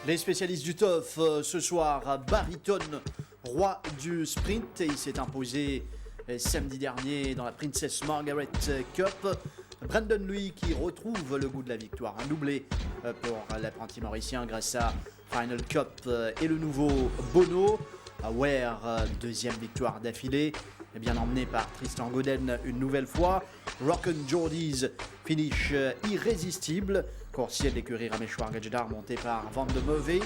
Les spécialistes du TOF ce soir, Barryton, roi du sprint, et il s'est imposé samedi dernier dans la Princess Margaret Cup. Brandon Louis qui retrouve le goût de la victoire, un doublé pour l'apprenti mauricien grâce à Final Cup et le nouveau Bono. Ware, deuxième victoire d'affilée, bien emmené par Tristan Godden une nouvelle fois. Rock'n Jordies, finish irrésistible. Coursier de l'écurie Rameshwar Gajdar monté par Van de Meuve.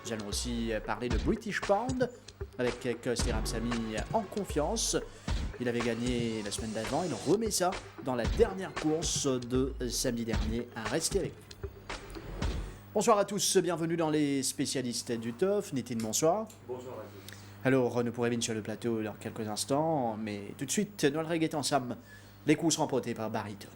Nous allons aussi parler de British Pound avec Kosti Ramsamy en confiance. Il avait gagné la semaine d'avant, il remet ça dans la dernière course de samedi dernier. Restez avec nous. Bonsoir à tous, bienvenue dans les spécialistes du TOF. Nitin, bonsoir. Bonsoir à tous. Alors, nous pourrons venir sur le plateau dans quelques instants, mais tout de suite, nous allons regarder ensemble les courses remportées par Barryton.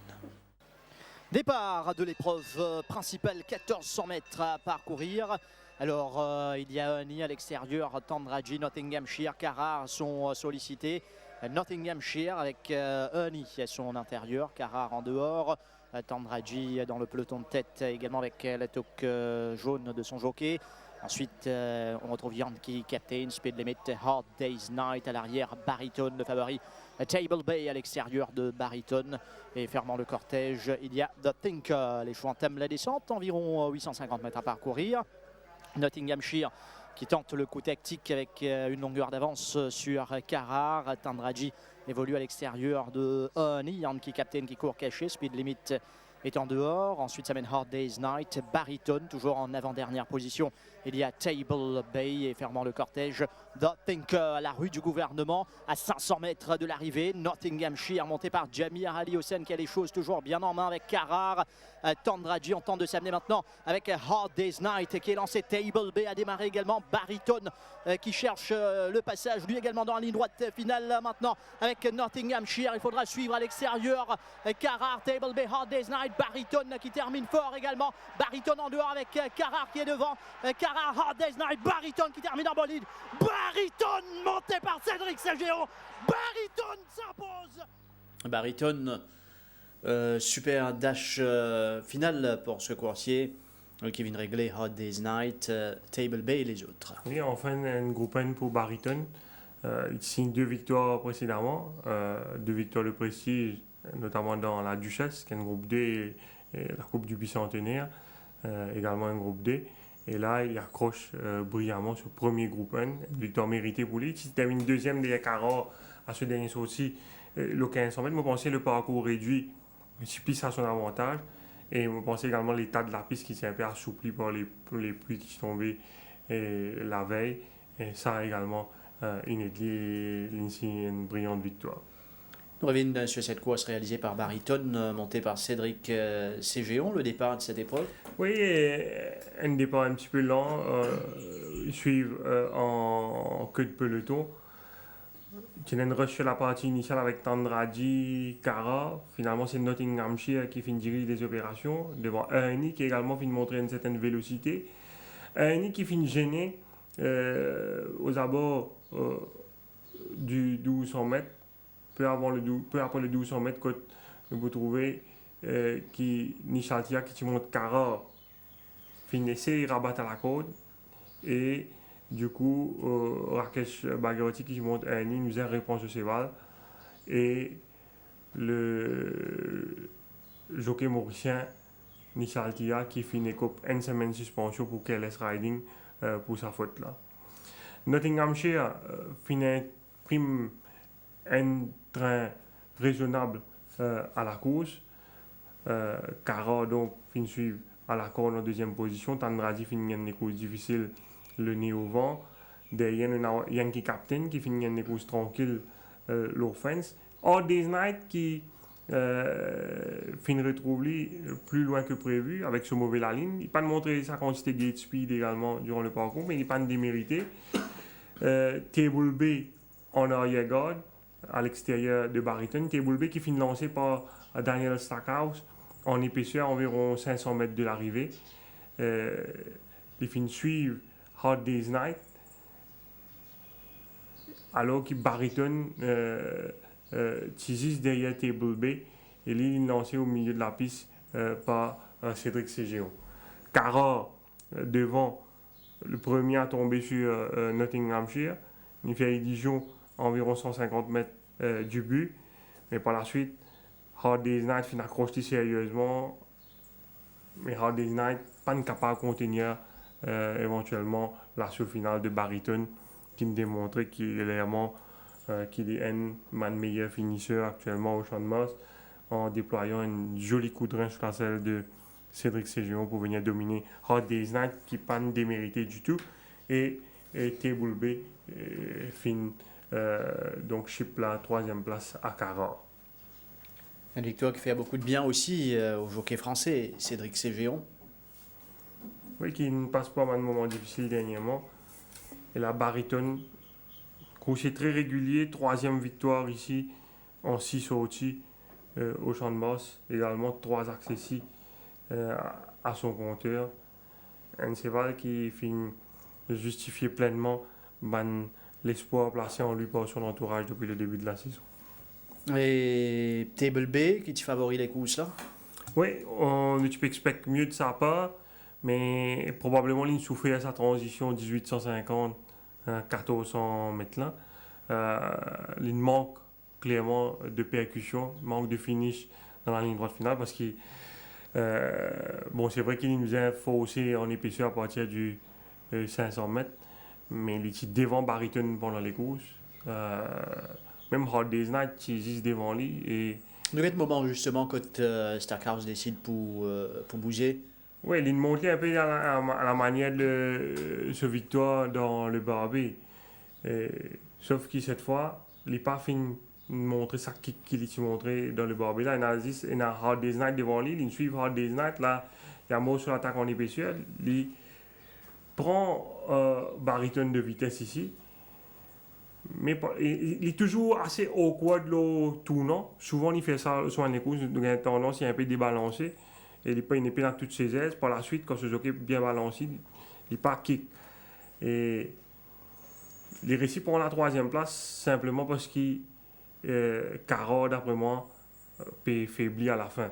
Départ de l'épreuve principale, 1400 mètres à parcourir. Alors, il y a Honey à l'extérieur, Tandraji, Nottinghamshire, Carrard sont sollicités. Nottinghamshire avec Honey à son intérieur, Carrard en dehors. Tandraji dans le peloton de tête, également avec la toque jaune de son jockey. Ensuite, on retrouve Yankee, Captain, Speed Limit, Hard Day's Night à l'arrière, Barryton, le favori, Table Bay à l'extérieur de Barryton. Et fermant le cortège, il y a The Thinker. Les chevaux entament la descente, environ 850 mètres à parcourir. Nottinghamshire qui tente le coup tactique avec une longueur d'avance sur Carrard. Tandraji évolue à l'extérieur de Honey, Yankee, Captain qui court caché, Speed Limit est en dehors. Ensuite, ça mène Hard Day's Night. Barryton, toujours en avant-dernière position. Il y a Table Bay et fermant le cortège, The Thinker à la rue du gouvernement, à 500 mètres de l'arrivée. Nottinghamshire monté par Jamir Ali Hossein qui a les choses toujours bien en main avec Carrard. Tandraji, on tente de s'amener maintenant avec Hard Day's Night qui est lancé. Table Bay a démarré également. Barryton qui cherche le passage, lui également dans la ligne droite finale maintenant avec Nottinghamshire. Il faudra suivre à l'extérieur Carrard, Table Bay, Hard Day's Night. Barryton qui termine fort également. Barryton en dehors avec Carrard qui est devant. Carrard, Hard Day's Night. Barryton qui termine en bolide. Barryton monté par Cédric Ségéon. Barryton s'impose. Barryton, super dash final pour ce coursier. Kevin Reglé, Hard Day's Night, Table Bay et les autres. Oui, enfin une groupe N pour Barryton. Il signe 2 victoires précédemment, 2 victoires de prestige, notamment dans la Duchesse, qui est un groupe D, et la Coupe du Bicentenaire, également un groupe D. Et là, il accroche brillamment ce premier groupe 1, une victoire méritée pour lui. Il termine deuxième des Carrard à ce dernier sorti, le 1500 mètres. Je pensais le parcours réduit, multiplie à son avantage. Et je pensais également l'état de la piste qui s'est un peu assoupli par les pluies qui sont tombées la veille. Et ça également, une brillante victoire. Nous revenons sur cette course réalisée par Barryton, montée par Cédric Ségéon, le départ de cette épreuve. Oui, un départ un petit peu lent. Ils suivent en queue de peloton. Il y a une rush sur la partie initiale avec Tandraji, Carrard. Finalement, c'est Nottinghamshire qui finit diriger les opérations. Devant Honey qui également finit montrer une certaine vélocité. Honey qui finit gêné aux abords du 1200 mètres. Peu après le 1200 mètres, quand vous trouvez Nishaltia qui monte Carrard finit essayer de rabattre à la côte. Et du coup, Rakesh Bhagwati qui monte à Honey nous a réponse au cheval. Et le jockey mauricien Nishaltia qui finit comme une semaine de suspension pour KLS Riding pour sa faute là. Nottinghamshire finit prime un train raisonnable à la course. Carrard donc finit suivre à la corne en deuxième position. Tandraji finit une course difficile le nez au vent. Derrière, on a Yankee Captain qui finit une course tranquille, l'offense. Hard Day's Night qui finit retrouver plus loin que prévu avec ce mauvais la ligne. Il n'a pas montré sa quantité de gate speed également durant le parcours, mais il n'est pas démérité. Table B en arrière-garde à l'extérieur de Barryton. Table B qui finit lancé par Daniel Stackhouse en épaisseur environ 500 mètres de l'arrivée. Il finit suivre Hard Day's Night alors que Barryton Tizis derrière Table B et lui il est lancé au milieu de la piste par Cédric Ségéon. Cara devant le premier à tomber sur Nottinghamshire. Il fait édition environ 150 mètres du but. Mais par la suite, Hard Day's Night finit accroché sérieusement. Mais Hard Day's Night pas capable de contenir éventuellement l'assaut final de Barryton qui nous démontrait qu'il est vraiment qu'il est un meilleur finisseur actuellement au Champ de Mars en déployant un joli coup de rein sur la selle de Cédric Ségéon pour venir dominer Hard Day's Night qui n'est pas démérité du tout et Table B finit donc chip la troisième place à Cara. Une victoire qui fait beaucoup de bien aussi au jockey français Cédric Ségéon. Oui, qui ne passe pas mal de moments difficiles dernièrement. Et la Barryton, coursier très régulier, troisième victoire ici en 6 sorties au Champ de Mars. Également 3 accessis à son compteur. Un cheval qui finit de justifier pleinement l'espoir placé en lui par son entourage depuis le début de la saison. Et Table B qui te favorise les courses là? Oui, tu peux expecter mieux de sa part, mais probablement il souffrait à sa transition 1850 1400 mètres là. Il manque clairement de percussion, manque de finish dans la ligne droite finale parce que bon, c'est vrai qu'il nous a faussé en épaisseur à partir du 500 mètres, mais il est devant Barryton pendant les courses. Même Hard Day's Night, il existe devant lui. Et de quel moment justement quand Stackhouse décide pour bouger? oui, il montait un peu à la manière de ce victoire dans le Barbie. Sauf que cette fois, il n'a pas fini de montrer ça qu'il a montré dans le Barbie. Là, il a Hard Day's Night devant lui, il suit Hard Day's Night. Là, il y a mot sur l'attaque en épaisseur. Il prend Barryton de vitesse ici. Mais il est toujours assez awkward le tournant. Souvent, il fait ça sur un écoute, il a tendance, il est un peu débalancé. Et il n'est pas dans toutes ses aises. Par la suite, quand ce jockey est bien balancé, il n'est pas kick. Et il réussit pour la troisième place simplement parce qu'il Cara, d'après moi, peut faiblir à la fin.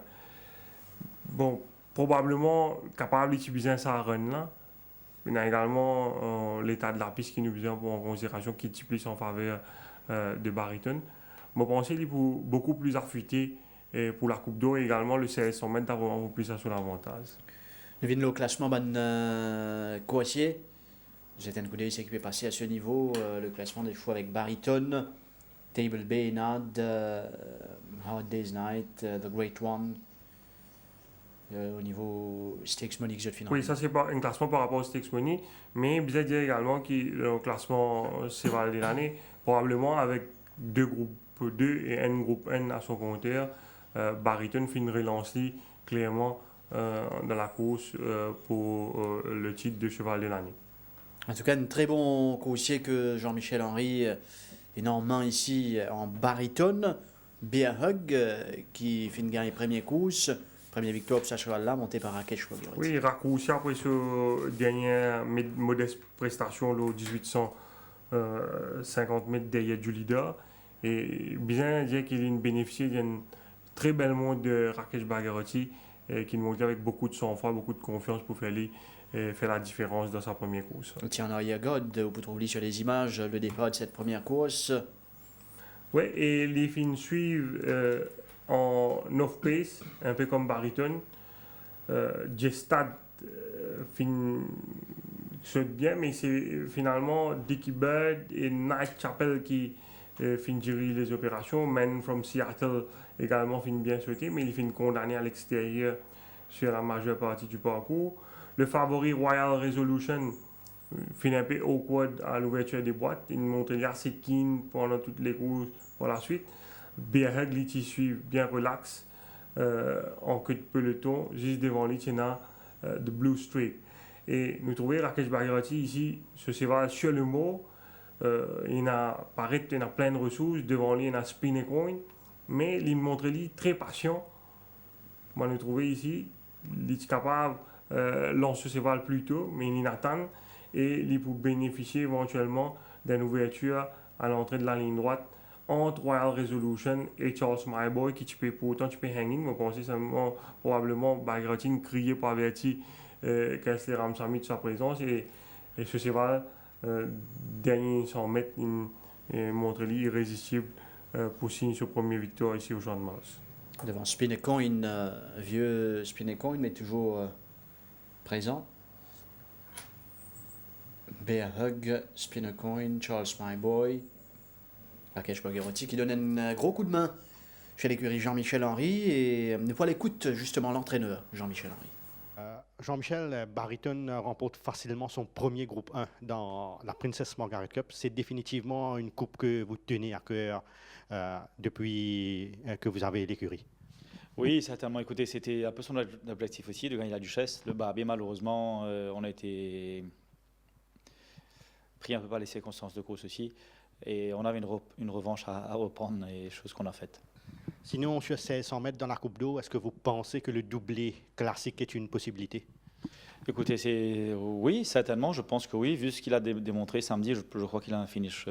Bon, probablement capable d'utiliser sa run là. Il y a également l'état de la piste qui nous vient en considération qui multiplie en faveur de Barryton. Je pense qu'il est beaucoup plus affûté pour la Coupe d'Or et également le 1600 mètres d'avoir un peu plus sur l'avantage. Nous venons au classement Coassier. J'étais un coup d'œil qui peut passer à ce niveau. Le classement des chevaux avec Barryton, Table B, Nad, Hard Day's Night, The Great One. Au niveau Stakes Money que je final. Oui, ça c'est un classement par rapport au Stakes Money, mais bien dire également que le classement Cheval de l'année, probablement avec 2 groupes 2 et un groupe N à son compteur, Barryton finit relancer clairement dans la course pour le titre de Cheval de l'année. En tout cas, un très bon coursier que Jean-Michel Henry est en main ici en Barryton. Bear Hug qui finit gagner première course. Première victoire pour ce cheval-là, monté par Rakesh Wagner. Oui, il raccourci après ce dernière modeste prestation, le 1850 mètres derrière du leader. Et bien dire qu'il a bénéficié d'une très belle montre de Rakesh Bagarotti qui nous montait avec beaucoup de sang-froid, beaucoup de confiance pour faire la différence dans sa première course. On tient en arrière-garde, vous pouvez trouver sur les images le départ de cette première course. Oui, et les filles suivent en off-pace, un peu comme Barryton. Gestad saute bien, mais c'est finalement Dickie Bird et Night Chapel qui finissent les opérations. Man from Seattle également finit bien sauter, mais il finit condamné à l'extérieur sur la majeure partie du parcours. Le favori Royal Resolution finit un peu awkward à l'ouverture des boîtes. Il montrait assez keen pendant toutes les courses pour la suite. Beerhug, lui, qui suit bien relax en queue de peloton. Juste devant lui, il y a The Blue Streak. Et nous trouvons Rakesh Bagherati ici, ce cheval sur le mot. Il a plein de ressources. Devant lui, il a Spin et Coin. Mais il montre lui très patient. Moi, nous trouvons ici, il est capable de lancer ce cheval plus tôt, mais il attend. Et il peut bénéficier éventuellement d'une ouverture à l'entrée de la ligne droite entre Royal Resolution et Charles Myboy qui peut pourtant tu peux hanging. Je pense que probablement Bagherati crier pour avertir Kessler Ramsamy de sa présence et ce cheval dernier 100 mètres il montre lui irrésistible pour signer sa première victoire ici au Champ de Mars. Devant Spinnecoin, vieux Spinnecoin, mais toujours présent. Beerhug, Spinnecoin, Charles Myboy, Rakesh Bagherati qui donne un gros coup de main chez l'écurie Jean-Michel Henry et nous voilà l'écoute justement l'entraîneur Jean-Michel Henry. Jean-Michel, Barryton remporte facilement son premier groupe 1 dans la Princess Margaret Cup. C'est définitivement une coupe que vous tenez à cœur depuis que vous avez l'écurie. Oui, certainement. Écoutez, c'était un peu son objectif aussi, de gagner la Duchesse. Le Barbier, malheureusement, on a été pris un peu par les circonstances de course aussi. Et on avait une revanche à reprendre, et chose qu'on a faite. Sinon, sur ces 100 mètres dans la Coupe d'eau, est-ce que vous pensez que le doublé classique est une possibilité? Écoutez, oui, certainement, je pense que oui. Vu ce qu'il a démontré samedi, je crois qu'il a un finish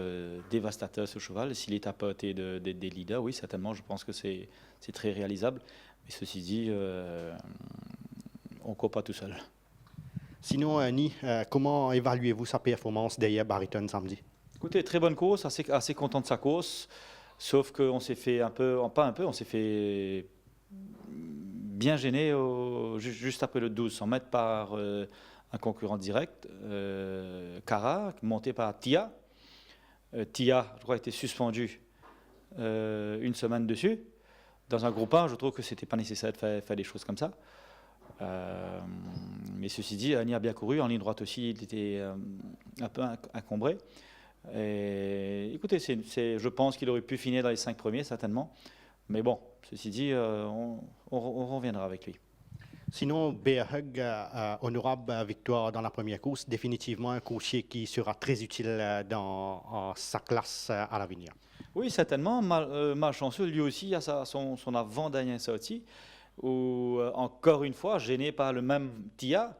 dévastateur, ce cheval. S'il est à portée des leaders, oui, certainement, je pense que c'est très réalisable. Mais ceci dit, on ne court pas tout seul. Sinon, Annie, comment évaluez-vous sa performance derrière Barryton samedi? Écoutez, très bonne course, assez content de sa course. Sauf qu'on s'est fait on s'est fait bien gêner juste après le 1200 mètres par un concurrent direct, Cara, monté par Tia. Tia, je crois, a été suspendu une semaine dessus. Dans un groupe 1, je trouve que ce n'était pas nécessaire de faire des choses comme ça. Mais ceci dit, Annie a bien couru. En ligne droite aussi, il était un peu encombré. Et, écoutez, je pense qu'il aurait pu finir dans les 5 premiers, certainement. Mais bon, ceci dit, on reviendra avec lui. Sinon, Beerhug, honorable victoire dans la première course, définitivement un coursier qui sera très utile dans sa classe à l'avenir. Oui, certainement. Malchanceux, lui aussi, a son avant-dernière sortie, où, encore une fois, gêné par le même Tia,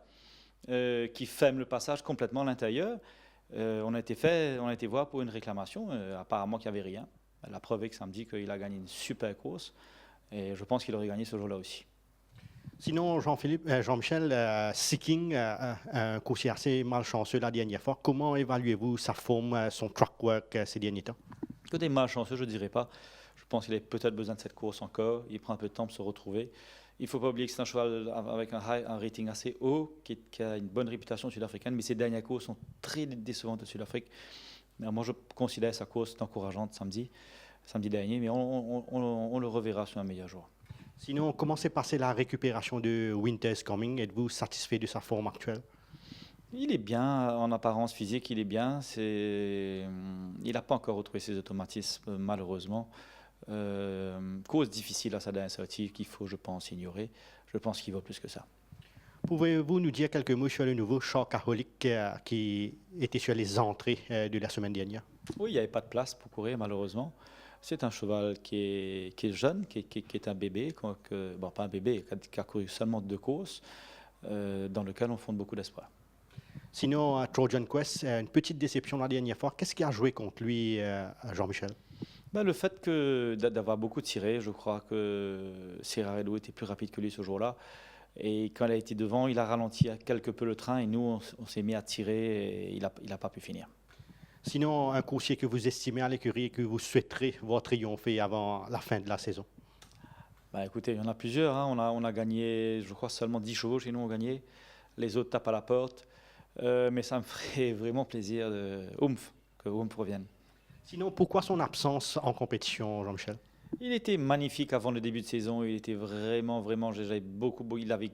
qui ferme le passage complètement à l'intérieur. On a été voir pour une réclamation, apparemment qu'il n'y avait rien. La preuve est que samedi qu'il a gagné une super course et je pense qu'il aurait gagné ce jour-là aussi. Sinon, Jean-Michel, Seeking, un coursier assez malchanceux la dernière fois, comment évaluez-vous sa forme, son track work ces derniers temps? Côté malchanceux, je ne dirais pas. Je pense qu'il a peut-être besoin de cette course encore. Il prend un peu de temps pour se retrouver. Il ne faut pas oublier que c'est un cheval avec un rating assez haut, qui a une bonne réputation sud-africaine, mais ses dernières courses sont très décevantes de Sud-Afrique. Moi, je considère sa course encourageante samedi dernier, mais on le reverra sur un meilleur jour. Sinon, comment s'est passée la récupération de Winter's Coming? Êtes-vous satisfait de sa forme actuelle? Il est bien, en apparence physique, il est bien. Il n'a pas encore retrouvé ses automatismes, malheureusement. Cause difficile à sa dernière sortie qu'il faut, je pense, ignorer. Je pense qu'il vaut plus que ça. Pouvez-vous nous dire quelques mots sur le nouveau Sharkaholic qui était sur les entrées de la semaine dernière? Oui, il n'y avait pas de place pour courir, malheureusement. C'est un cheval qui est jeune, qui est un bébé, pas un bébé, qui a couru seulement 2 courses, dans lequel on fonde beaucoup d'espoir. Sinon, à Trojan Quest, une petite déception la dernière fois. Qu'est-ce qui a joué contre lui, Jean-Michel? Le fait d'avoir beaucoup tiré, je crois que Serraredo était plus rapide que lui ce jour-là. Et quand il a été devant, il a ralenti quelque peu le train et nous, on s'est mis à tirer et il n'a pas pu finir. Sinon, un coursier que vous estimez à l'écurie et que vous souhaiterez voir triompher avant la fin de la saison? Écoutez, il y en a plusieurs. On a gagné, je crois, seulement 10 chevaux chez nous ont gagné. Les autres tapent à la porte. Mais ça me ferait vraiment plaisir que Oomph revienne. Sinon, pourquoi son absence en compétition, Jean-Michel? Il était magnifique avant le début de saison. Il était vraiment, j'avais beaucoup. Il avait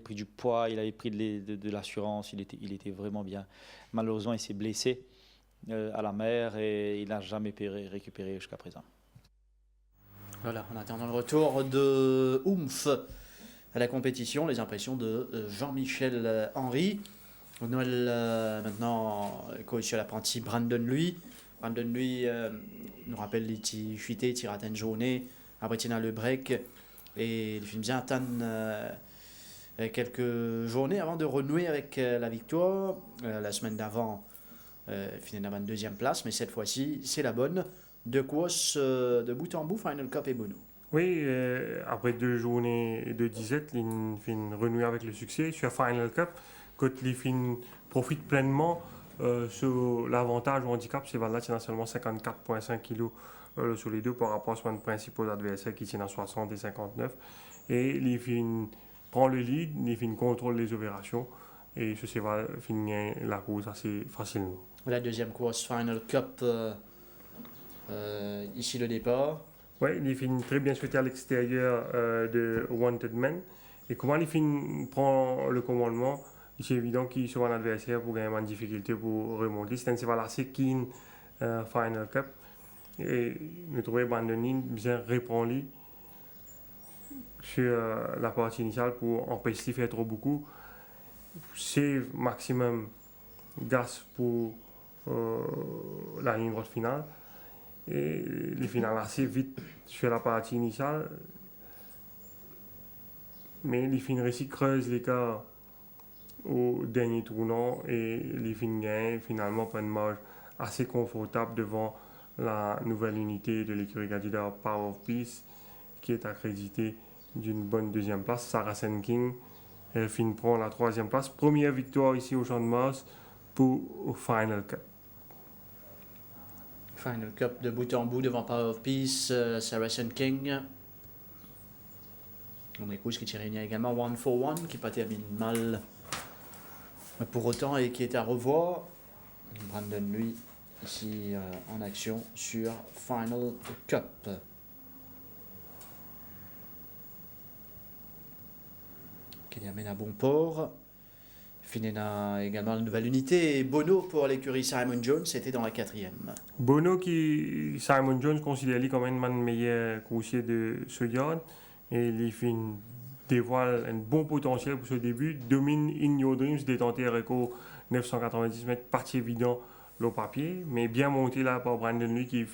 pris du poids, il avait pris de l'assurance. Il était vraiment bien. Malheureusement, il s'est blessé à la mer et il n'a jamais pu récupérer jusqu'à présent. Voilà, en attendant le retour de Oomph à la compétition, les impressions de Jean-Michel Henry. Noël maintenant coach sur l'apprenti Brandon Lui. Brandon Lui nous rappelle les petits chutés, tiraten journée, après tient le break et il finit bien atteindre quelques journées avant de renouer avec la victoire. La semaine d'avant, il finit à la 22e place, mais cette fois-ci, c'est la bonne. De course de bout en bout, Final Cup et Bono. Oui, après 2 journées de 17, il finit renouer avec le succès sur Final Cup. Quand il finit profite pleinement sur l'avantage au handicap, c'est Vallat qui a seulement 54,5 kg sur les deux par rapport à son principaux adversaires qui tiennent à 60 et 59. Et il finit prend le lead, il finit contrôle les opérations et ce va finir la course assez facilement. La deuxième course Final Cup, ici le départ. Oui, il finit très bien sauté à l'extérieur de Wanted Man. Et comment il finit prend le commandement, c'est évident qu'il sera un adversaire pour gagner une difficulté pour remonter. C'est un cheval assez keen Final Cup. Et nous trouvons Brandon bien répondre sur la partie initiale pour empêcher de faire trop beaucoup. Save maximum gaz pour la ligne droite finale. Et les finales assez vite sur la partie initiale. Mais les fins réussi creusent l'écart au dernier tournant et les fins gagnent finalement prennent une marge assez confortable devant la nouvelle unité de l'écurie Gadida Power of Peace qui est accréditée d'une bonne deuxième place. Saracen King fin prend la troisième place. Première victoire ici au Champ de Mars pour au Final Cup. Final Cup de bout en bout devant Power of Peace, Saracen King. On écoute ce qui tire également One for One qui pas termine mal pour autant et qui est à revoir. Brandon lui ici en action sur Final Cup. Qui amène à bon port. Finena également la nouvelle unité et Bono pour l'écurie Simon Jones, c'était dans la 4e. Bono qui Simon Jones considère comme un des meilleurs coursiers de ce yard et il dévoile un bon potentiel pour ce début. Domine In Your Dreams, détenté record 990 mètres, parti évident le papier, mais bien monté là par Brandon Lee qui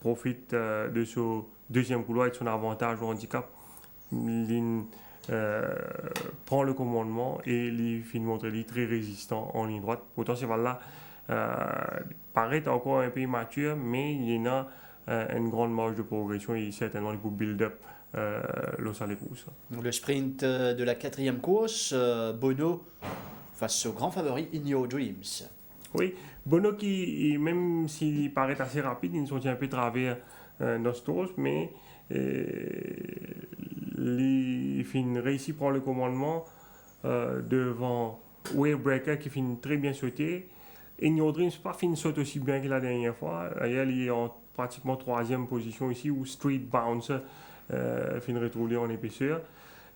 profite de ce deuxième couloir avec son avantage au handicap. Prend le commandement et il finit montrer très résistant en ligne droite. Pourtant, ce cheval-là paraît encore un peu immature, mais il y a une grande marge de progression et certainement il peut build up l'os à l'épouse. Le sprint de la 4e course, Bono face au grand favori In Your Dreams. Oui, Bono qui, même s'il paraît assez rapide, il sont un peu travers dans ce tour, mais il réussit à prendre le commandement devant Wavebreaker qui finit très bien sauter. In Your Dreams pas fini saute aussi bien que la dernière fois. D'ailleurs, il est en pratiquement 3e position ici où Street Bouncer finit retrouvé en épaisseur.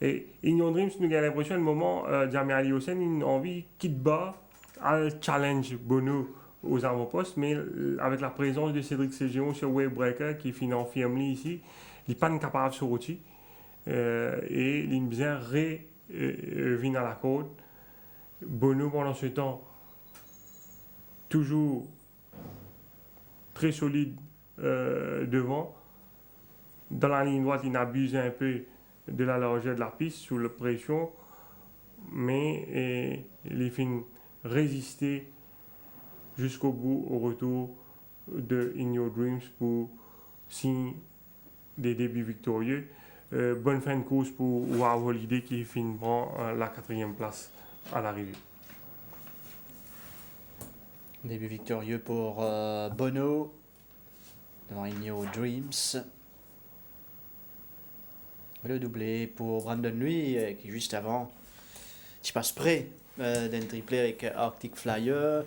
Et In Your Dreams, nous avons l'impression à un moment, Jamie Ali Hossein a une envie quitte bas à challenge Bono aux avant-postes, mais avec la présence de Cédric Ségion sur Wavebreaker qui finit en firme ici, il n'est pas capable de sortir. Et il bien revient à la côte. Bono pendant ce temps toujours très solide devant. Dans la ligne droite, il abuse un peu de la largeur de la piste sous la pression, mais il finit résister jusqu'au bout au retour de In Your Dreams pour signer des débuts victorieux. Bonne fin de course pour Wow Holiday qui finit la 4e place à l'arrivée. Début victorieux pour Bono devant In Your Dreams. Le doublé pour Brandon lui qui juste avant qui passe près d'un triplé avec Arctic Flyer.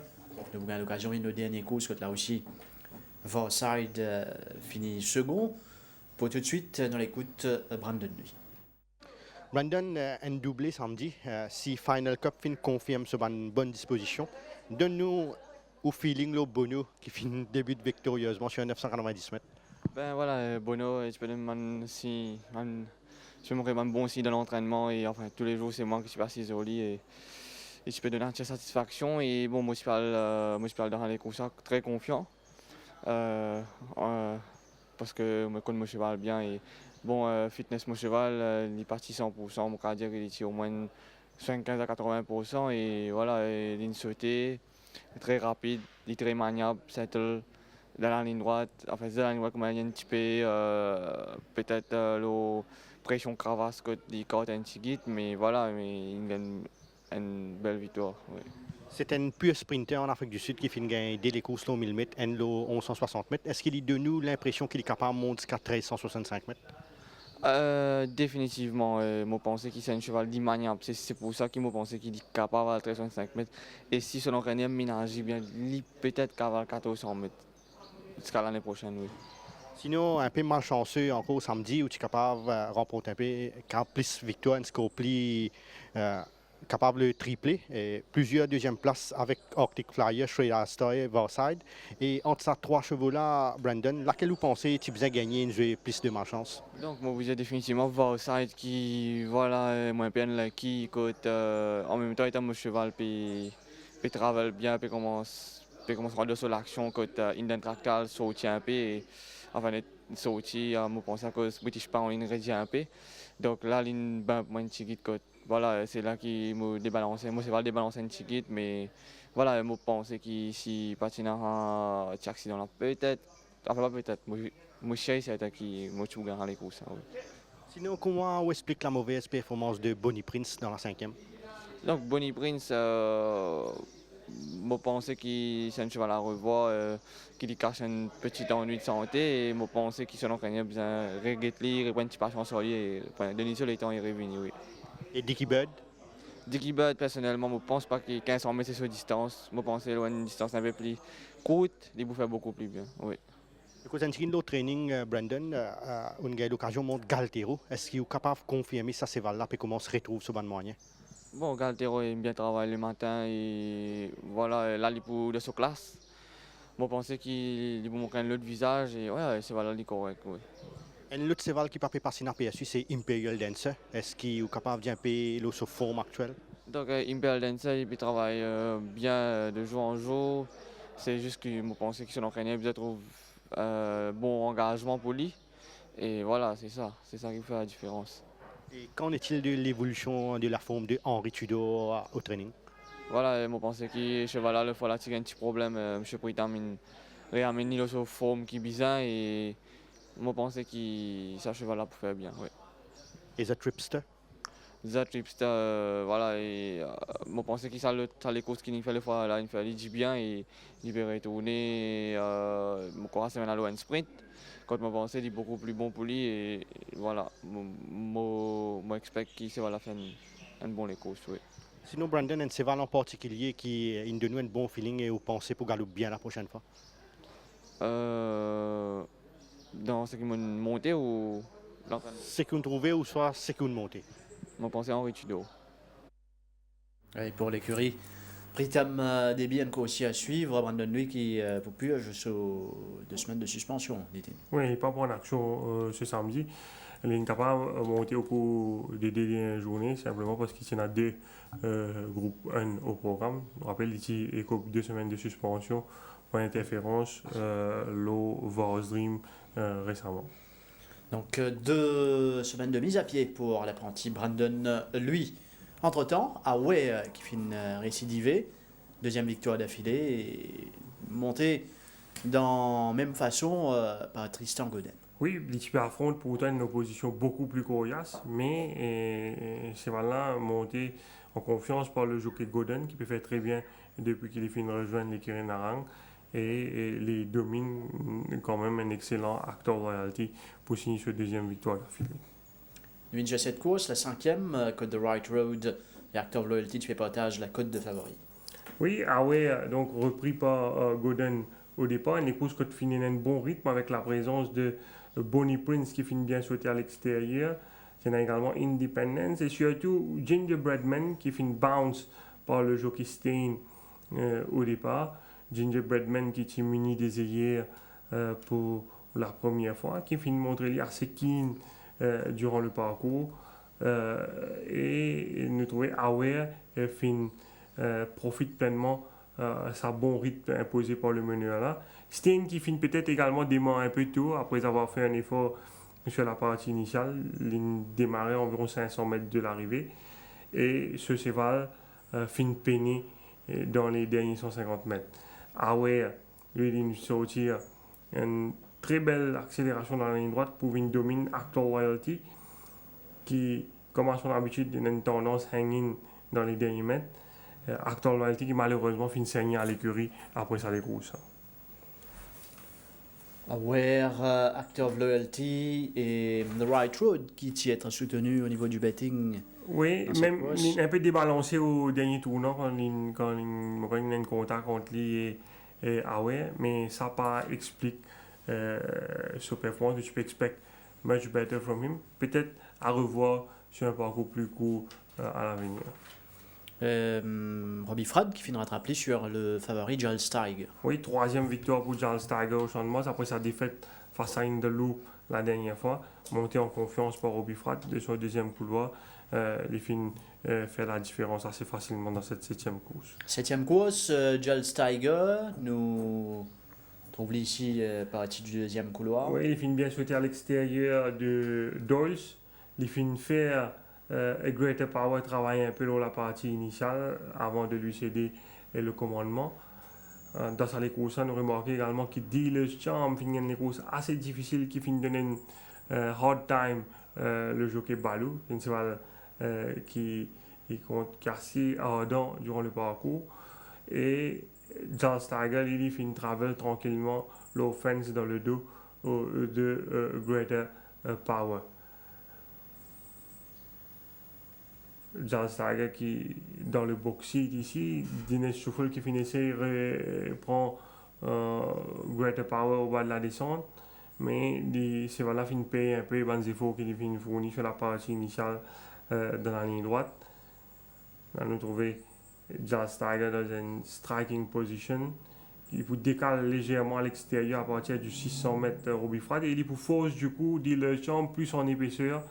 Nous avons l'occasion de nos derniers courses là aussi Vorside finit second. Pour tout de suite, dans l'écoute, Brandon Nuit. Brandon, un doublé samedi. Si Final Cup fin confirme sur une bonne disposition, donne-nous au feeling le Bono qui finit débute victorieusement sur 990 mètres. Ben voilà, Bono, je peux je me bon aussi dans l'entraînement et enfin tous les jours c'est moi qui suis passé au lit et je peux donner une satisfaction et bon moi je parle dans les courses très confiant parce que je connais mon cheval bien et bon fitness mon cheval il est parti 100%, on peut dire qu'il est au moins 75 à 80% et voilà il est sauté très rapide, il est très maniable, settle dans la ligne droite, enfin c'est la ligne droite comme il y a un petit peu peut-être la pression cravache que des côtes un petit guide, mais voilà, mais il gagne une belle victoire. Oui. C'est un pur sprinter en Afrique du Sud qui finit gagner dès les courses au 1000 mètres et le 1160 mètres. Est-ce qu'il de nous l'impression qu'il est capable de monter jusqu'à 1365 mètres? Définitivement, je pensais qu'il c'est un cheval maniable. C'est pour ça que je pensais qu'il est capable à 1365 mètres. Et si son entraîneur ménage bien, il peut-être capable à 1400 mètres. Jusqu'à l'année prochaine, oui. Sinon, un peu malchanceux encore samedi où tu es capable de remporter un peu plus victoire, un score plus capable de tripler. Et plusieurs deuxièmes places avec Arctic Flyer, Shredder Star et Vorside. Et entre ces trois chevaux-là, Brandon, laquelle vous pensez tu besoin gagner une jouer plus de malchance? Donc, moi, vous êtes définitivement Vorside qui, voilà, moins bien lucky, en même temps, étant mon cheval, puis travaille bien, puis commence à rendre sur l'action, côté Indian Tractal, sorti un peu. Et, enfin, sorti, je pense que British Pound, il réduit un peu. Donc là, il y a un petit guide. Voilà, c'est là qu'il m'a débalancé. Moi, c'est pas le débalancer un petit guide, mais voilà, je pense que si patine un petit accident là, peut-être, enfin pas peut-être, moi, je sais qui m'a tout gagné les courses. Oui. Sinon, comment on explique la mauvaise performance de Bonnie Prince dans la 5e? Donc, Bonnie Prince, je pensais que c'est un cheval à revoir, qu'il cache un petit ennui de santé et je pensais qu'il s'en entraînait bien, regretter, reprendre un petit patience sur lui et donner sur les temps il est revenu. Oui. Et Dicky Bird? Dicky Bird, personnellement, je ne pense pas que 1500 mètres c'est sur distance. Je pensais loin une distance un peu plus courte, il bouffait beaucoup plus bien. Oui. Quand on a training, Brandon, on a eu l'occasion de monter Galtero. Est-ce qu'il est capable de confirmer ça, c'est là et comment on se retrouve sur le moyen? Bon, Galtero aime bien travailler le matin et voilà, là il est pour de sa classe. Je pensais qu'il me montrer un autre visage et ouais, c'est voilà, il est correct. Oui. Un autre cheval qui peut passer dans le PSU, c'est Imperial Dancer. Est-ce qu'il est capable de bien sa forme actuelle? Donc, Imperial Dancer, il travaille bien de jour en jour. C'est juste que je pensais que son entraîneur bien trouve bon engagement pour lui. Et voilà, c'est ça qui fait la différence. Et qu'en est-il de l'évolution de la forme de Henri Tudor au training? Voilà, je pensais que ce cheval-là, il faut un petit problème. M. Pritam, il ramène sa forme qui est bizarre et je pensais que ce cheval-là pour faire bien. Oui. Et The Tripster? The Tripster, voilà, et je pensais que ça les courses qu'il fallait faire là, il fallait dire bien et il peut retourner. Mon courage c'est maintenant un sprint. Quand je pensais qu'il est beaucoup plus bon pour lui et voilà, je expecte qu'il va faire un bon les courses. Oui. Sinon, Brandon, un cheval en particulier qui donne nous un bon feeling et vous pensez pour galoper bien la prochaine fois? Dans ce qui m'a monté ou l'entraînement? Ce qu'on trouvait ou soit ce qu'on montait? Je pensais à Henri Tudor. Et pour l'écurie, Pritam Debian aussi à suivre. Brandon Nuit qui pour plus jusqu'aux 2 semaines de suspension, dit-il. Oui, il n'est pas en action ce samedi. Il est incapable de monter au cours des dernières journées, simplement parce qu'il y en a 2 groupes 1 au programme. Je rappelle qu'il y a 2 semaines de suspension pour interférence, l'eau Vars Dream récemment. Donc 2 semaines de mise à pied pour l'apprenti Brandon lui. Entre-temps, Away qui finit récidivé, 2e victoire d'affilée et monté dans même façon par Tristan Godin. Oui, l'équipe affronte pourtant une opposition beaucoup plus coriace, mais c'est là monté en confiance par le jockey Godin qui peut faire très bien depuis qu'il est fini de rejoindre l'écurie Narang et les domine quand même un excellent acteur royalty pour signer sa 2e victoire d'affilée. Lui, cette course, la 5e, Côte de Right Road et Act of Loyalty, tu fais partage la côte de favori. Oui, Away, donc repris par Godin au départ. Les courses qui finissent un bon rythme avec la présence de Bonnie Prince qui finit bien sauter à l'extérieur. Il y a également Independence et surtout Gingerbread Man qui finit bounce par le jockey Stain au départ. Gingerbread Man qui est muni des œillères pour la première fois, qui finit montrer assez keen durant le parcours. Et nous trouvons Aware profite pleinement sa bon rythme imposé par le meneur là. Stain qui finit peut-être également démarrer un peu tôt après avoir fait un effort sur la partie initiale. Il démarrait environ 500 mètres de l'arrivée et ce cheval finit peiner dans les derniers 150 mètres. Aware, lui, il sortir une très belle accélération dans la ligne droite pour une domine Actual Loyalty qui, comme à son habitude, a une tendance hang-in dans les derniers mètres. Actual Loyalty qui malheureusement finit saigner à l'écurie après sa décourse. Aware, Act of Loyalty et The Right Road qui t'y être soutenu au niveau du betting. Oui, dans cette même course. un peu débalancé au dernier tournant quand il a un contact entre lui et Aware, mais ça pas explique sa performance. Tu peux expect much better from him. Peut-être à revoir sur un parcours plus court à l'avenir. Robbie Frad qui finira rappelé sur le favori Giles Tiger. Oui, troisième victoire pour Giles Tiger au Champ de Mars après sa défaite face à Inderloop la dernière fois. Monté en confiance par Robbie Frad de son deuxième couloir. Les filles fait la différence assez facilement dans cette 7e course. 7e course, Giles Tiger nous trouve ici partie du deuxième couloir. Oui, les filles bien sauter à l'extérieur de Doyle. Les filles faire Greater Power travailler un peu dans la partie initiale avant de lui céder le commandement. Dans sa course, nous remarquons également que Dealer's Charm finit une course assez difficile qui finit de donner un hard time le jockey Balou, un cheval qui compte assez ardent durant le parcours. Et Giles Tiger, il finit travel tranquillement l'offense dans le dos de Greater Power. Giles Tiger qui, dans le box seat ici, Dinesh Shuffle qui finissait prend Greater Power au bas de la descente, mais ces là finissent payer un peu les efforts qu'il finit fournir sur la partie initiale dans la ligne droite. Là, nous trouvons Giles Tiger dans une striking position. Il peut décaler légèrement à l'extérieur à partir du 600 mètres Robbie Frad et il peut force du coup Dealer's Charm plus en épaisseur.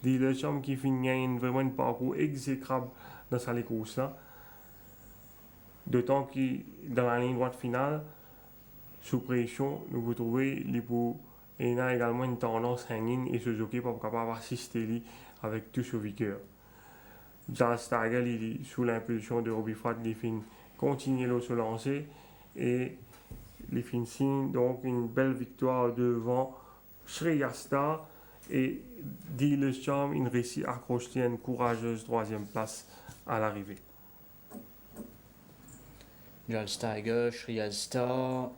Dealer's Charm qui finit vraiment un parcours exécrable dans sa course là. D'autant que dans la ligne droite finale, sous pression, nous vous trouvez il a également une tendance hang-in et ce jockey pas capable d'assister avec tout ce vigueur. Giles Tiger, il, sous l'impulsion de Robbie Frad, les fins continuent de se lancer et les fins signent donc une belle victoire devant Shreya Star et Dealer's Charm, il réussit à accrocher une courageuse 3e place à l'arrivée. Giles Tiger, Shreya Star,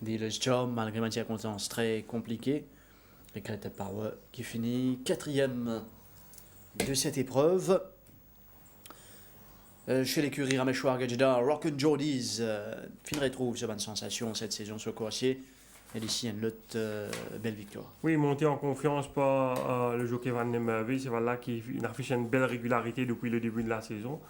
Dealer's Charm, malgré une circonstance très compliquée. Et Greater Power qui finit 4e de cette épreuve. Chez l'écurie Rameshwar Gajda, Rockin' Jordies fin retrouve ce bonne sensation cette saison sur coursier. Et ici une autre belle victoire. Oui, monté en confiance par le jockey Van Nemmerve, c'est là qui affiche une belle régularité depuis le début de la saison.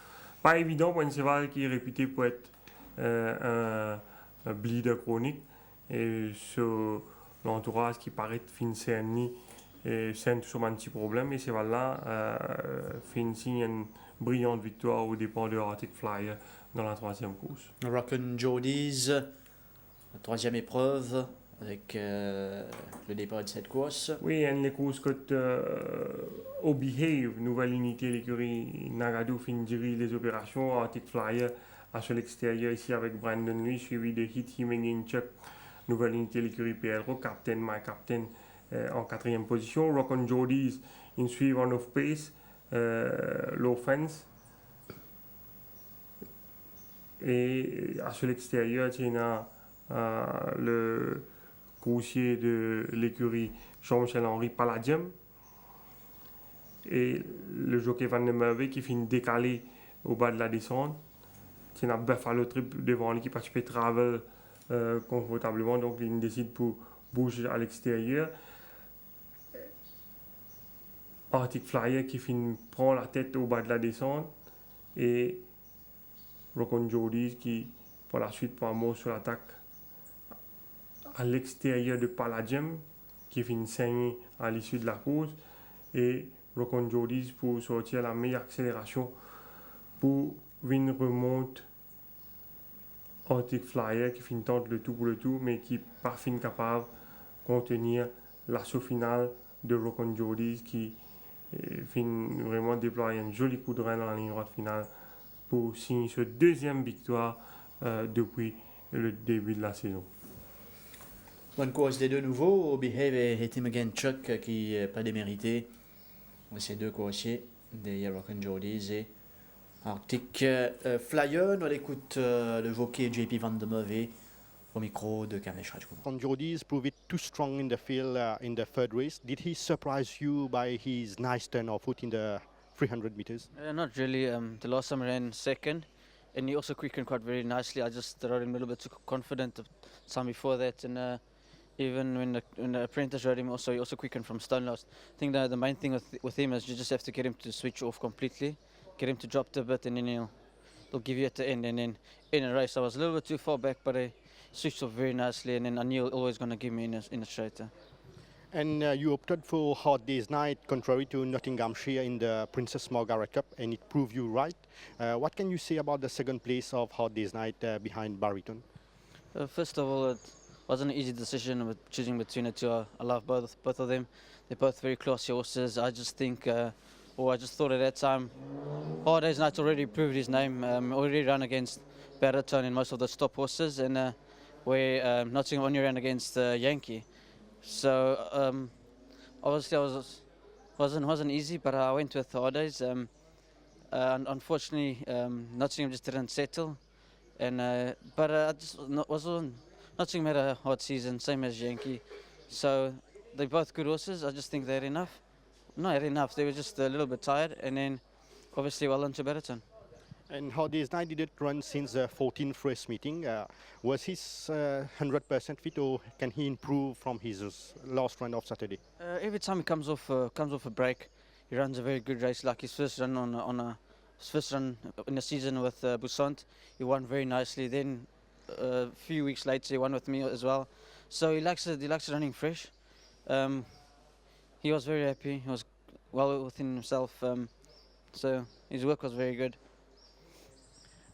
Pas évident pour un cheval qui est réputé pour être un bleeder chronique et sur l'entourage qui paraît fin cerné et c'est toujours un petit problème et c'est là fin signe une brillante victoire au départ de Arctic Flyer dans la 3e course. Rockin' Jordies, la 3e épreuve avec le départ de cette course. Oui, une course au Behave, nouvelle unité l'écurie Nagado fin dirige les opérations. Arctic Flyer à l'extérieur ici avec Brandon Lee, suivi de Hit Him Again Chuck, nouvelle unité l'écurie PLRO, Captain My Captain en 4e position. Rockin' Jordies in suivre en off-pace, l'offense. Et à l'extérieur, il y a le coursier de l'écurie Jean-Michel Henry Palladium et le jockey Van Nemmerve qui finit décalé au bas de la descente. Il y a Buffalo Trip devant lui qui participe Travel confortablement, donc il décide pour bouger à l'extérieur. Arctic Flyer qui prend la tête au bas de la descente et Rokon Jordies qui par la suite prend un mot sur l'attaque à l'extérieur de Palladium qui finit saigner à l'issue de la course et Rokon Jordies pour sortir la meilleure accélération pour une remonte Arctic Flyer qui finit tente le tout pour le tout mais qui pas fin capable de contenir l'assaut final de Rokon Jordies qui fin vraiment déployer un joli coup de rein dans la ligne droite finale pour signer sa deuxième victoire depuis le début de la saison. Bonne course des deux nouveaux, Behave et Tim Again Chuck qui n'est pas démérité. Ces deux coursiers, des Rokon Jordies et Arctic Flyer. On écoute le jockey JP Van de Meuve au micro de Kamesh Rajkumar. Rokon Jordies proved it too strong in the field in the third race. Did he surprise you by his nice turn of foot in the 300 meters? Not really. The last time I ran second, and he also quickened quite very nicely. I just rode him a little bit too confident the time before that, and even when the apprentice rode him, he also quickened from stone last. I think the main thing with him is you just have to get him to switch off completely, get him to drop the bit, and then he'll give you at the end. And then in a race, I was a little bit too far back, but I switched off very nicely, and then I knew he was always going to give me in a straighter. And you opted for Hard Day's Night, contrary to Nottinghamshire in the Princess Margaret Cup, and it proved you right. What can you say about the second place of Hard Day's Night behind Barryton? First of all, it wasn't an easy decision with choosing between the two. I love both of them. They're both very classy horses. I just think, I just thought at that time, Hard Day's Night already proved his name. Already run against Barryton in most of the stop horses, and where Nottingham only ran against Yankee. So obviously wasn't easy, but I went with Hard Days. Unfortunately, Nottingham just didn't settle, and Nottingham had a hard season, same as Yankee. So they're both good horses. I just think they had enough. Not had enough. They were just a little bit tired, and then obviously well into Barryton. And Hard Day's Night didn't run since the 14th race meeting. Was he 100% fit, or can he improve from his last run of Saturday? Every time he comes off a break, he runs a very good race. Like his first run first run in the season with Boussant, he won very nicely. Then a few weeks later, he won with me as well. So he likes running fresh. He was very happy. He was well within himself. So his work was very good.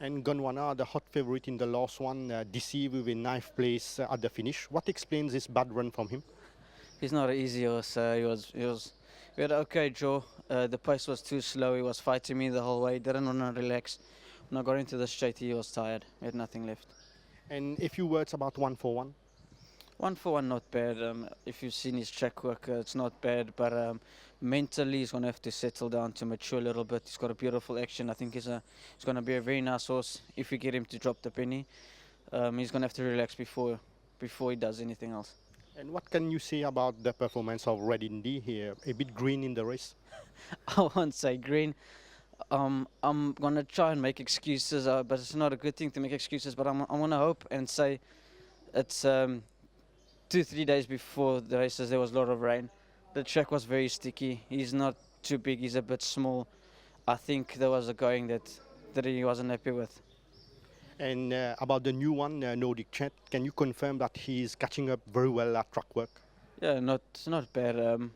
And Gondwana, the hot favourite in the last one, deceived with a ninth place at the finish. What explains this bad run from him? He's not an easy horse. We had an okay draw. The pace was too slow. He was fighting me the whole way. Didn't want to relax. When I got into the straight, he was tired. We had nothing left. And a few words about 141. 141, not bad. If you've seen his track work, it's not bad. But mentally, he's going to have to settle down to mature a little bit. He's got a beautiful action. I think he's going to be a very nice horse. If we get him to drop the penny, he's going to have to relax before he does anything else. And what can you say about the performance of Red Indy here? A bit green in the race? I won't say green. I'm going to try and make excuses, but it's not a good thing to make excuses. But I'm going to hope and say it's 2-3 days before the races, there was a lot of rain. The track was very sticky. He's not too big, he's a bit small. I think there was a going that he wasn't happy with. And about the new one, Nordic Chat, can you confirm that he's catching up very well at track work? Yeah, it's not bad.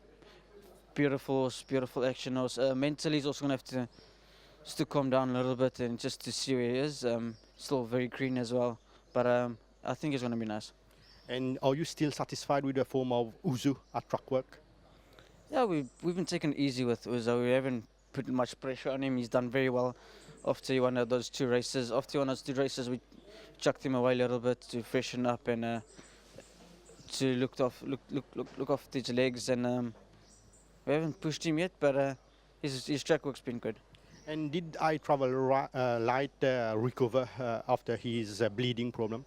Beautiful horse, beautiful action horse. Mentally, he's also going to have to calm down a little bit and just to see where he is. Still very green as well, but I think it's going to be nice. And are you still satisfied with the form of Uzu at track work? Yeah, we've been taking it easy with Uzo. We haven't put much pressure on him. He's done very well after one of those two races. After one of those two races, we chucked him away a little bit to freshen up and to look after his legs. And we haven't pushed him yet, but his track work's been good. And did I Travel Light recover after his bleeding problem?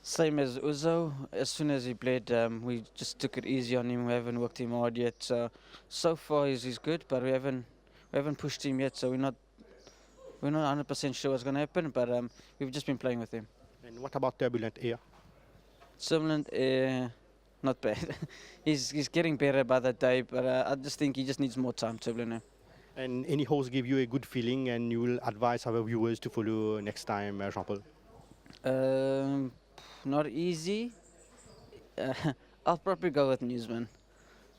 Same as Uzo. As soon as he bled, we just took it easy on him. We haven't worked him hard yet. So far he's good, but we haven't pushed him yet. So we're not 100% sure what's going to happen. But we've just been playing with him. And what about Turbulent Air? Similar, not bad. he's getting better by the day, but I just think he just needs more time to learn. And any horse give you a good feeling and you will advise our viewers to follow next time, Jean-Paul? Not easy. I'll probably go with Newsman.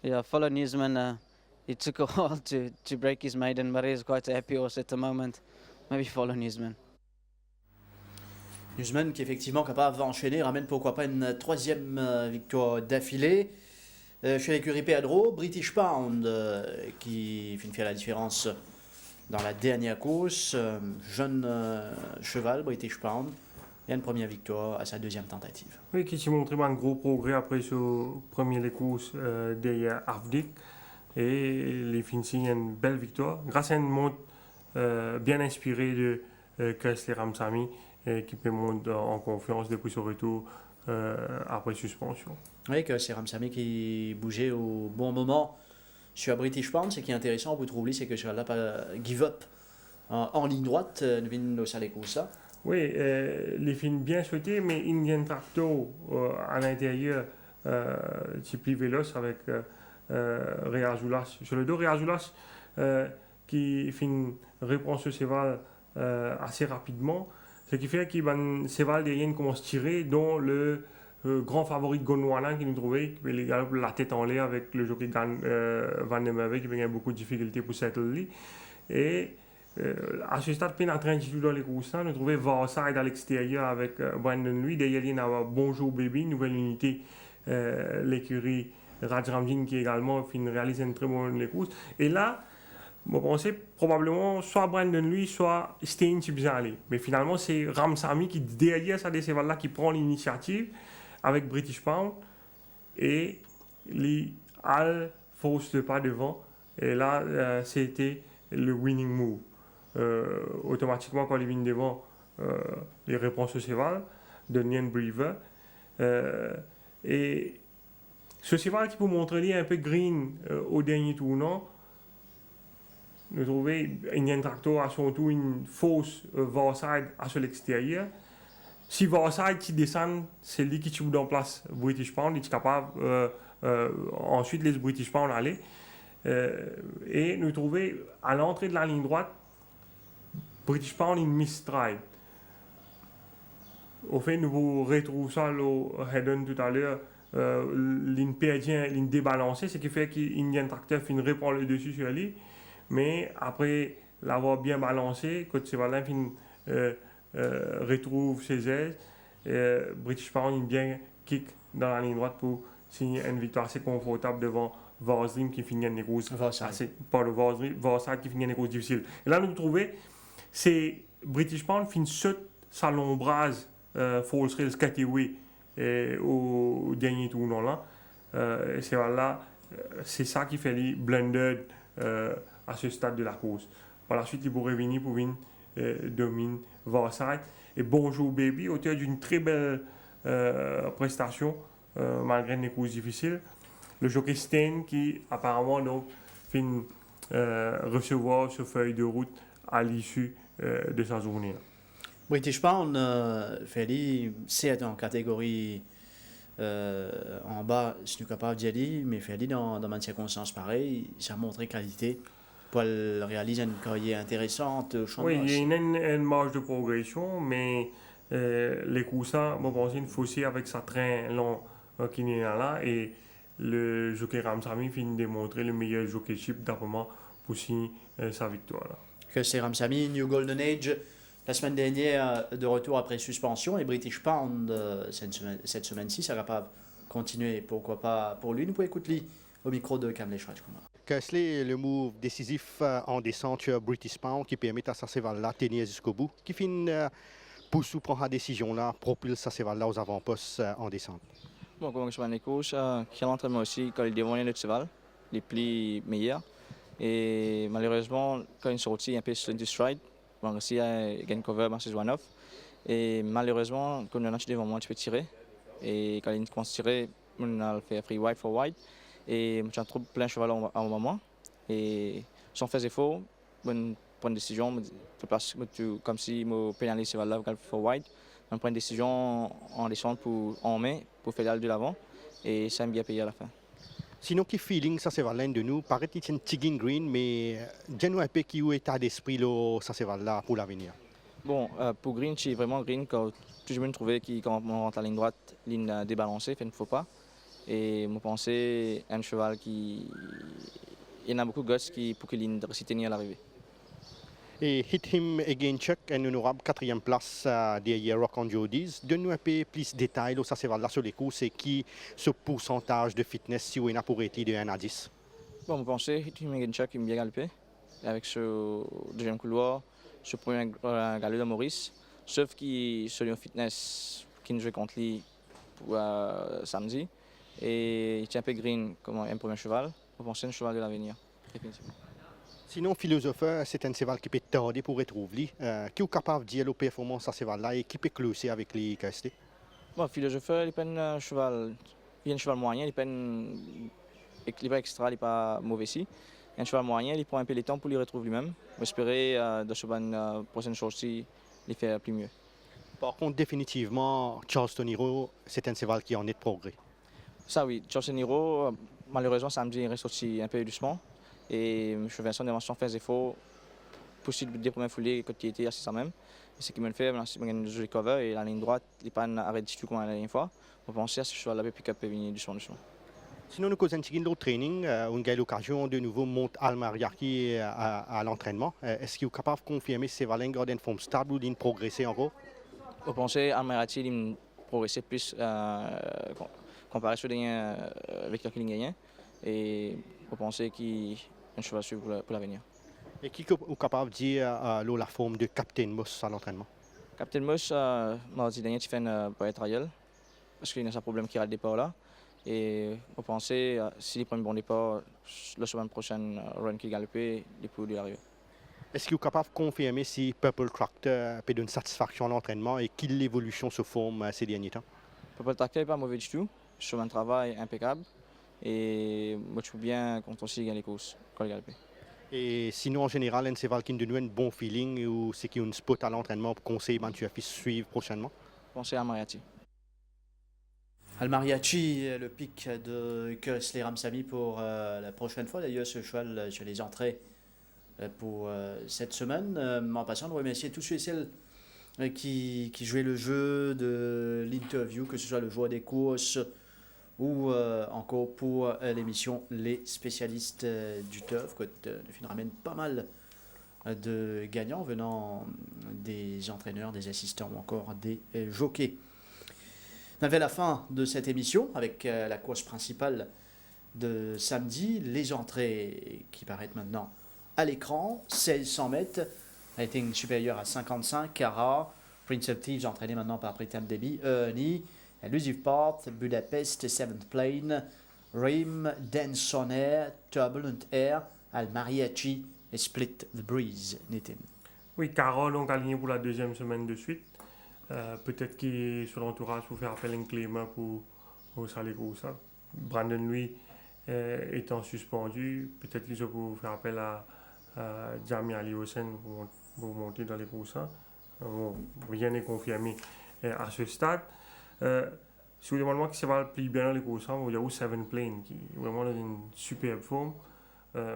Yeah, follow Newsman. It took a while to break his maiden, but he's quite a happy horse at the moment. Maybe follow Newsman. Newsman qui est effectivement capable d'enchaîner, ramène pourquoi pas une troisième victoire d'affilée. Chez l'écurie Pedro, British Pound qui fait la différence dans la dernière course. Jeune cheval, British Pound, et une première victoire à sa deuxième tentative. Oui, qui s'est montré un gros progrès après ce premier les courses derrière Avdik. Et les Finsi, une belle victoire. Grâce à une montre bien inspirée de Kessler Ramsamy, qui peut monter en confiance depuis son retour après suspension. Oui, que c'est Ramsamy qui bougeait au bon moment sur British Pound. Ce qui est intéressant, vous trouvez, c'est que sur là, pas give up en ligne droite, nous venons au Salé ça. Oui, les films bien sautés, mais Indian Tractor à l'intérieur, c'est plus véloce avec Real Joulas. Sur le dos, Real Joulas qui reprend ce cheval assez rapidement, ce qui fait qu'il y a un cheval derrière qui commence à tirer, dont le grand favori de Gondwana qui nous trouvait, qui avait la tête en l'air avec le jockey Van der Merwe qui avait beaucoup de difficultés pour settle. Et à ce stade, peine en train de jouer dans les courses, nous trouvons Varside à l'extérieur avec Brandon Louis. Derrière, il y a Bonjour Baby, nouvelle unité, l'écurie Rajramjin qui également réalise une très bonne les courses. Et là, je pensais probablement soit Brandon Louis, soit Stein qui bien aller. Mais finalement, c'est Ramsamy qui, derrière ça, des chevals-là, qui prend l'initiative avec British Pound. Et les Al fausse le pas devant. Et là, c'était le winning move. Automatiquement, quand ils viennent devant, les réponses au cheval de Nian Brever. Et ce cheval qui peut montrer un peu green au dernier tournant, nous trouvons Indian Tractor à son tour une fausse Varside à l'extérieur. Si Varside qui descend, c'est lui qui tue en place British Pound, il est capable ensuite les British Pound aller. Et nous trouvons à l'entrée de la ligne droite, British Pound une mistride. Au fait, nous retrouvons ça au Hedon tout à l'heure, ligne perdue, ligne débalancée, ce qui fait qu'Indian Tractor répond le dessus sur lui. Mais après l'avoir bien balancé, quand ce cheval retrouve ses ailes, British Pound bien kick dans la ligne droite pour signer une victoire assez confortable devant Varslim qui finit une course pas le Varslim qui finit une course difficile. Et là nous trouvons c'est British Pound finit saute sa lombrase False Rails Cataway au dernier tournant là. C'est là c'est ça qui fait les blended à ce stade de la course. Par la suite, il pourrait venir pour une domine Varside. Et Bonjour Baby, auteur d'une très belle prestation, malgré une course difficile. Le jockey Stein qui apparemment donc fait recevoir ce feuille de route à l'issue de sa journée. British Pound, Feli, c'est en catégorie en bas, je suis capable d'y aller, mais Feli, dans une circonstance pareille, ça a montré qualité. Pour réaliser une carrière intéressante. Oui, il y a une marge de progression, mais les coussins, je pense qu'il faut aussi avec sa train long qui est là, et le jockey Ramsamy finit de démontrer le meilleur jockeyship d'apparemment pour signer sa victoire. Là. Que c'est Ramsamy, New Golden Age, la semaine dernière de retour après suspension, et British Pound cette semaine-ci, ça va pas continuer, pourquoi pas pour lui. Nous pouvons écouter lui au micro de Kamlesh Rajkumar. Quel le move décisif en descente sur British Pound qui permet à sa cheval-là de tenir jusqu'au bout, qui finit pour prendre la décision-là, propulse sa cheval-là aux avant-postes en descente. Bon, comme je les courses, qui l'entraînement aussi, quand il dévoile notre cheval, les plis meilleurs. Et malheureusement, quand il sortit un peu sur le stride, bon, aussi, il y a un cover, c'est one-off. Et malheureusement, quand on a devant moi, tu peux tirer. Et quand il commence à tirer, on a fait free wide for wide. Et je trouve plein de cheval à un moment. Et sans faire effort, on prend une décision, comme si je pénalise ce cheval-là for wide. on prend une décision en descente en mai pour faire de l'avant et ça aime bien payer à la fin. Sinon, quel feeling ça c'est l'un de nous? Paraît qu'il y a un Tigin Green, mais dis-nous un peu qui est état d'esprit ça c'est là pour l'avenir. Bon, pour Green, c'est vraiment Green quand toujours me trouver qui quand on rentre à la ligne droite, ligne débalancée, fait ne faut pas. Et moi pensais un cheval qui il y en a beaucoup de gosses qui pour que ligne de tenir à l'arrivée. Et Hit Him Again Chuck, un honorable 4e place derrière Rock on Jodies. Donne-nous un peu plus de détails ça c'est là sur les courses et qui ce pourcentage de fitness si on a pour être de 1 à 10. Bon, je pensais Hit Him Again Chuck, il me bien galopé avec ce deuxième couloir, ce premier galop de Maurice. Sauf qu'il sur le fitness qui ne joue contre lui pour samedi. Et il tient un peu Green comme un premier cheval. Je pensais un cheval de l'avenir, définitivement. Sinon, philosopheur, c'est un cheval qui peut tarder pour retrouver. Qui est capable de dire la performance à ce cheval-là et qui peut closer avec les KST? Bon, philosopheur, il est un cheval, il est un cheval moyen, il n'est pas extra, il n'est pas mauvais ici. Un cheval moyen, il prend un peu de temps pour lui retrouver lui-même. J'espérais dans ce prochaine sortie, il fait plus mieux. Par contre, définitivement, Charleston Hero, c'est un cheval qui en est de progrès. Ça oui, Charleston Hero, malheureusement, samedi, il est sorti un peu doucement. Et M. Vincent Devention fait des efforts pour des premières foulées quand il était assis ça même. Et ce qui me fait, c'est qu'il y a une jolie cover et la ligne droite, il n'est pas arrêté du tout comme la dernière fois. On pense à ce cheval-là, puis qu'il peut venir doucement. Sinon, nous causons un petit training. On a l'occasion de nouveau monter Almariaki à l'entraînement. Est-ce qu'il est capable de confirmer si c'est Valin garde une forme stable ou d'une progresser encore? On pense à Almariaki, il progresser plus comparé à ce dernier Victor Killing. Et on pense qu'il est un cheval sûr pour l'avenir. Et qui est capable de dire la forme de Captain Moss à l'entraînement? Captain Moss, mardi dernier, tu fais un trial parce qu'il y a un problème qui rate le départ là. Et on pensait, s'il prend un bon départ, la semaine prochaine, Run qui galopait, il peut y arriver. Est-ce qu'il est capable de confirmer si Purple Tractor peut donner satisfaction à l'entraînement et quelle évolution se forme ces derniers temps? Purple Tractor n'est pas mauvais du tout. Sur un travail impeccable. Et moi, je trouve bien quand on gagne les courses, quand il galope. Et sinon, en général, un cheval qui nous donne un bon feeling ou c'est qu'il y a une spot à l'entraînement pour conseiller tu as fait suivre prochainement? Pensez à Mariachi. Al Mariachi, le pic de Kesley Ramsamy pour la prochaine fois. D'ailleurs, ce cheval sur les entrées pour cette semaine. En passant, de remercier tous ceux et celles qui jouaient le jeu de l'interview, que ce soit le joueur des courses ou encore pour l'émission Les spécialistes du turf. Nous ramène pas mal de gagnants venant des entraîneurs, des assistants ou encore des jockeys. On avait la fin de cette émission avec la course principale de samedi, les entrées qui paraissent maintenant à l'écran, 1600 mètres, rating supérieur à 55, Cara, Prince of Thieves entraîné maintenant par Pritam Debi, Ernie, Elusive Path, Budapest, Seventh Plane, Rim, Dance on Air, Turbulent Air, Al Mariachi et Split the Breeze, Nitin. Oui, Cara donc aligné pour la deuxième semaine de suite. Peut-être qu'il sur l'entourage pour faire appel à un clément pour ça les gros ça. Brandon lui étant suspendu, peut-être qu'il faut faire appel à Jamie Aliosen pour monter dans les gros ça. Rien n'est confirmé à ce stade. Si vous demandez qui ça va le plus bien dans les gros ça, il y a Seven Plane qui est vraiment dans une superbe forme.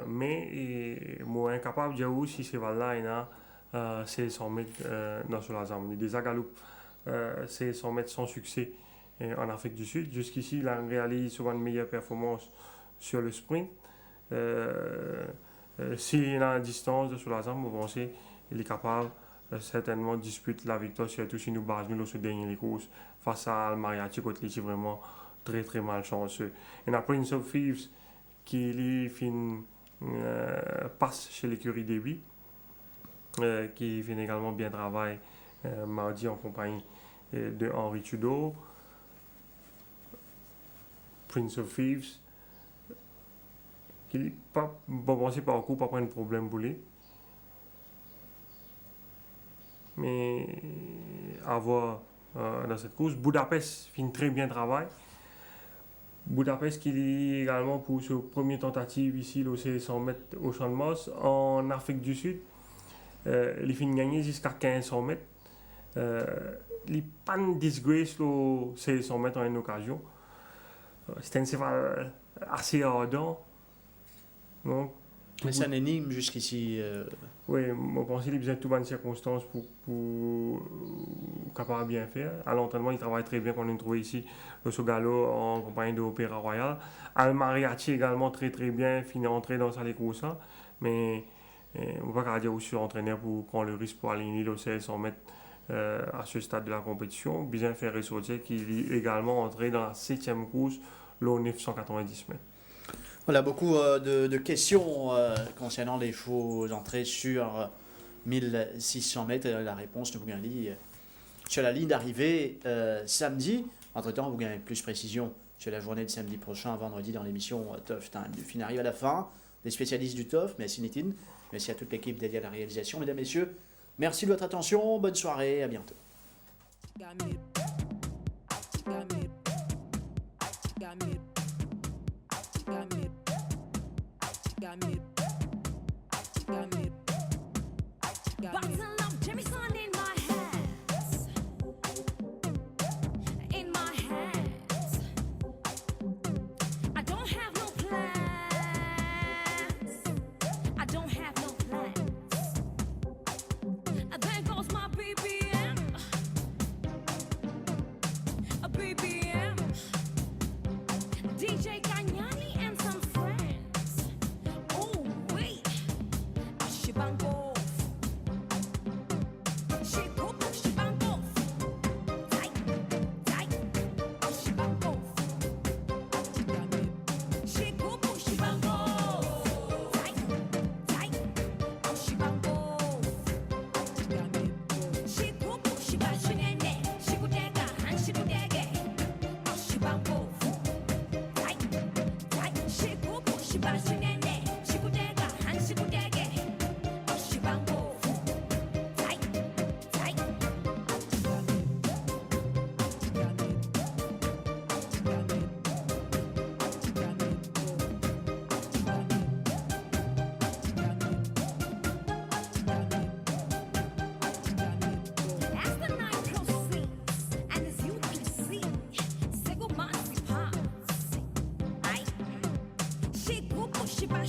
Mais moi incapable de dire si c'est là il y a 1600 mètres dans sur la zone. Il y a des agaloupes 1600 mètres sans succès en Afrique du Sud. Jusqu'ici, il a réalisé souvent une meilleure performance sur le sprint. S'il a une distance sur la zone, vous pensez qu'il est capable certainement de disputer la victoire, surtout si nous basons sur ce dernier courses face à Mariachi, qui est vraiment très très malchanceux. Et a Prince of Thieves qui lui passe chez l'écurie Débit. Qui fait également bien travail mardi en compagnie de Henri Tudor. Prince of Thieves, qui n'est pas pensé par coup, pas prendre de problème pour lui. Mais à voir dans cette course. Budapest fait très bien travail. Budapest qui est également pour sa première tentative ici, au 100 mètres au Champ de Mars, en Afrique du Sud. Il finit gagné jusqu'à 1500 mètres. les pas une disgrace, c'est son mettre en une occasion. C'était un cheval assez ardent. Donc, Mais c'est un énigme jusqu'ici. oui, je pense qu'il a besoin de toutes les circonstances pour capable bien faire. À l'entraînement, il travaille très bien, qu'on a trouvé ici, le Sogalo en compagnie de l'Opéra Royal. Al Mariachi également très très bien, fini entré dans sa course. Mais on ne peut pas dire aussi l'entraîneur pour prendre le risque pour aligner le 1600 mètres à ce stade de la compétition. Bien faire ressortir qu'il est également entré dans la 7e course, le 990 mètres. Voilà, beaucoup de questions concernant les faux entrées sur 1600 mètres. La réponse, nous vous l'avons dit, sur la ligne d'arrivée samedi. Entre-temps, vous gagnez plus précision sur la journée de samedi prochain, vendredi, dans l'émission Tough Time. Le film arrive à la fin. Les spécialistes du Tough, merci Nitin, merci à toute l'équipe dédiée à la réalisation. Mesdames, Messieurs, merci de votre attention. Bonne soirée, à bientôt. Bottle of Jameson in my hands. In my hands. I don't have no plans. I don't have no plans. There goes my BBM. A BBM. DJ Kanyani and some friends. Oh wait. Shibango. She